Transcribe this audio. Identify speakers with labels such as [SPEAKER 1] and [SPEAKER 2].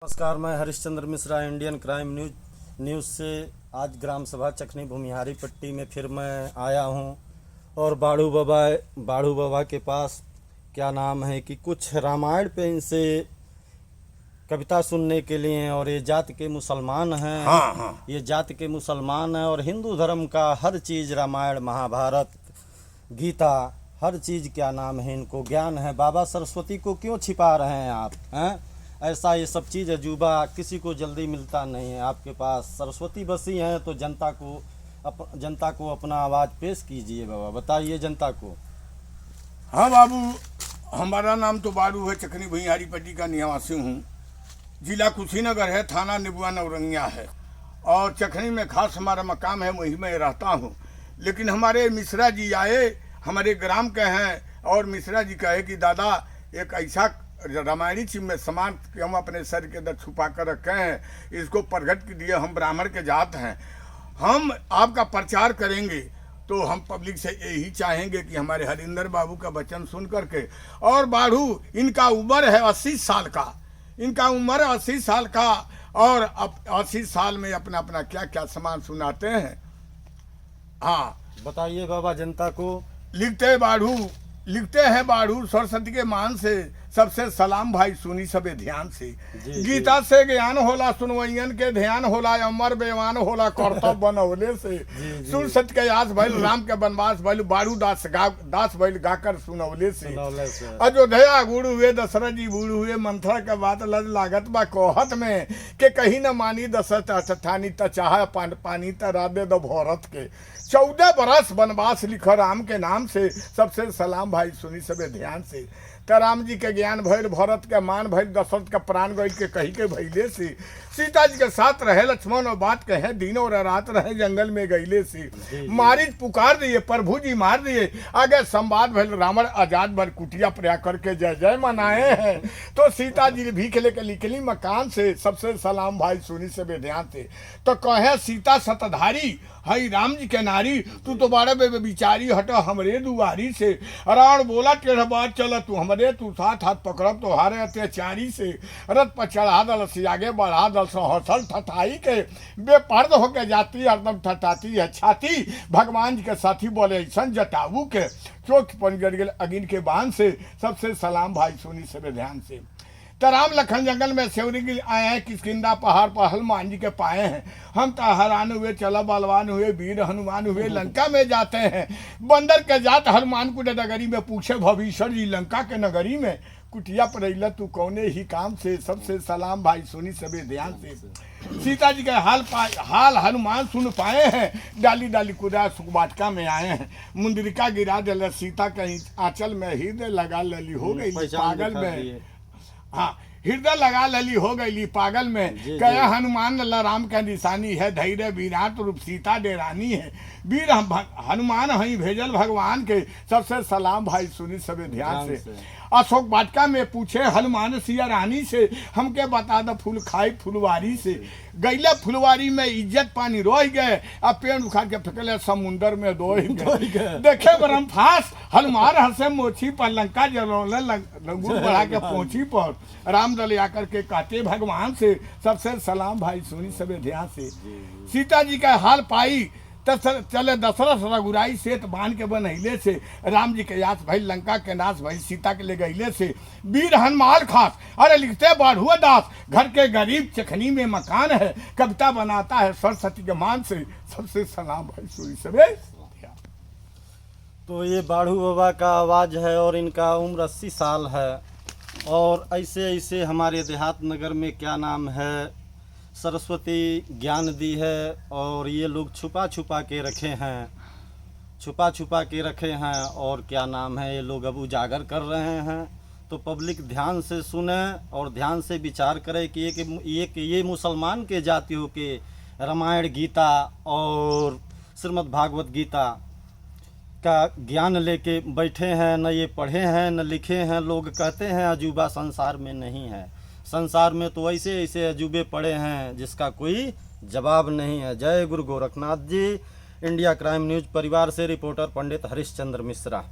[SPEAKER 1] नमस्कार, मैं Harishchandra Mishra Indian crime news से आज ग्राम सभा चखनी भूमिहारी पट्टी में फिर मैं आया हूं और बाड़ू बाबा के पास क्या नाम है कि कुछ रामायण पे इनसे कविता सुनने के लिए। और ये जात के मुसलमान हैं।
[SPEAKER 2] हाँ।
[SPEAKER 1] ये जात के मुसलमान हैं और हिंदू धर्म का हर चीज़, रामायण, महाभारत, गीता, हर चीज़ क्या नाम है इनको ज्ञान है। बाबा सरस्वती को क्यों छिपा रहे हैं आप? हैं ऐसा ये सब चीज़ अजूबा किसी को जल्दी मिलता नहीं है। आपके पास सरस्वती बसी हैं तो जनता को अपना आवाज़ पेश कीजिए। बाबा बताइए जनता को।
[SPEAKER 2] हाँ बाबू, हमारा नाम तो बाड़ू है, चखनी भुइयारी पट्टी का निवासी हूँ। जिला कुशीनगर है, थाना निबुआ नौरंगिया है और चखनी में खास हमारा मकाम है, वहीं मैं रहता हूँ। लेकिन हमारे मिश्रा जी आए, हमारे ग्राम के हैं, और मिश्रा जी कहे कि दादा एक ऐसा रामायणी चीज में समान कि हम अपने सर के अंदर छुपा कर रखे हैं, इसको प्रगट के लिए हम ब्राह्मण के जात हैं, हम आपका प्रचार करेंगे। तो हम पब्लिक से यही चाहेंगे कि हमारे हरिंदर बाबू का वचन सुन करके, और बाड़ू इनका उम्र है 80 साल का, इनका उम्र 80 साल का, और अब 80 साल में अपना अपना क्या क्या सामान सुनाते हैं। हाँ
[SPEAKER 1] बताइए बाबा जनता को।
[SPEAKER 2] लिखते हैं बाड़ू सरस्वती के मान से सबसे सलाम भाई सुनी सबे ध्यान से। गीता से ज्ञान होला, सुनवैयन के ध्यान होला, अमर बेवान होला कर्तव्य बनौले से। सुन सत्य के यास भइल, राम के वनवास भइल, बाड़ू दास भइल गाकर सुनौले से। अयोध्या गुड़ हुए, दशरथ जी बूढ़ हुए, मंथरा के बात लज लागत बा कोहत में, के कहीं न मानी दशरथ ठानी त चाह पानी त राधे दो भरत के। 14 बरस वनवास लिखो राम के नाम से, सबसे सलाम भाई सुनी सबे ध्यान से। त राम जी के ज्ञान भइल, भरत के मान भइल, दशरथ का प्राण गइल के कही के भइले से। सीता जी के साथ रहे लक्ष्मण और बात कहे, दिनों और रात रहे जंगल में गइले से। मारिच पुकार दिए, प्रभु जी मार दिए, आगे संवाद भइल, रावण आजाद भर कुटिया प्रया करके जय जय मनाए हैं। तो सीता जी भीख लेके निकली मकान से, सबसे सलाम भाई सुनी सबे ध्यान से। तो कहे सीता सतधारी हई राम जी के नारी, तू तो बारे बिचारी हट हमरे दुआरी से। रावण बोला टेढ़ बात चल तू हमरे, तू साथ हाथ पकड़ब तो हारे अत्याचारी से। रथ पर चढ़ा दल से आगे बढ़ा दल से, हौसल ठठाई के बेपर्द होके जाती हरदम ठठाती है छाती। भगवान जी के साथी बोले ऐसन जटाऊ के, चोख पन गिर गए अगिन के बांध से। सबसे सलाम भाई सुनी सबे ध्यान से। तो राम लखन जंगल में सेवरी के आए हैं, किष्किंधा पहाड़ पर हनुमान जी के पाए हैं। हम तो हैरान हुए, चला बलवान हुए, वीर हनुमान हुए, लंका में जाते हैं। बंदर के जात हनुमान को नगरी में, पूछे भविष्य जी लंका के नगरी में, कुटिया पर अइला तू कौने ही काम से। सबसे सलाम भाई सुनी सबे ध्यान से। सीता जी के हाल हनुमान सुन पाए हैं, डाली डाली कुदा सुखवाटिका में आए हैं। मुंदरिका गिरा दिल सीता के आंचल में, हृदय लगा लली हो गई पागल में। हाँ, हृदय लगा लली हो गई पागल में। कया हनुमान राम का निशानी है, धैर्य वीरात रूप सीता डेरानी है। वीर हनुमान हई भेजल भगवान के, सबसे सलाम भाई सुनी सबे ध्यान से। अशोक वाटिका में पूछे हनुमान सिया रानी से, हमके बता दो फूल खाई फुलवारी से। गैले फुलवारी में इज्जत पानी रोह गए, अब पेड़ उखाड़ के फेंकले समुंदर में दो गए। देखे बरम फास हनुमान हंसे मोछी पर, लंका जलौले लंगूर बढ़ा के पोछी पर। रामदल आकर के कहते भगवान से, सबसे सलाम भाई सुनी सबे ध्यान से। सीता जी का हाल पाई चले दशरथ रघुराई सेत बांध के बनैले से। राम जी के यास भाई लंका के नाश भाई सीता के ले गईले से। वीर हनुमान खास अरे लिखते बाढ़ुआ दास, घर के गरीब चखनी में मकान है, कविता बनाता है सरस्वती के मान से। सबसे सलाम भाई सुनी सबे।
[SPEAKER 1] तो ये बाड़ू बाबा का आवाज़ है और इनका उम्र 80 साल है। और ऐसे ऐसे हमारे देहात नगर में क्या नाम है, सरस्वती ज्ञान दी है और ये लोग छुपा छुपा के रखे हैं और क्या नाम है ये लोग अब उजागर कर रहे हैं। तो पब्लिक ध्यान से सुने और ध्यान से विचार करे कि ये मुसलमान के जातियों के रामायण, गीता और श्रीमद् भागवत गीता का ज्ञान लेके बैठे हैं, न ये पढ़े हैं न लिखे हैं। लोग कहते हैं अजूबा संसार में नहीं है। संसार में तो ऐसे ऐसे अजूबे पड़े हैं जिसका कोई जवाब नहीं है। जय गुरु Gorakhnath ji. India crime news परिवार से रिपोर्टर पंडित हरिश्चंद्र मिश्रा।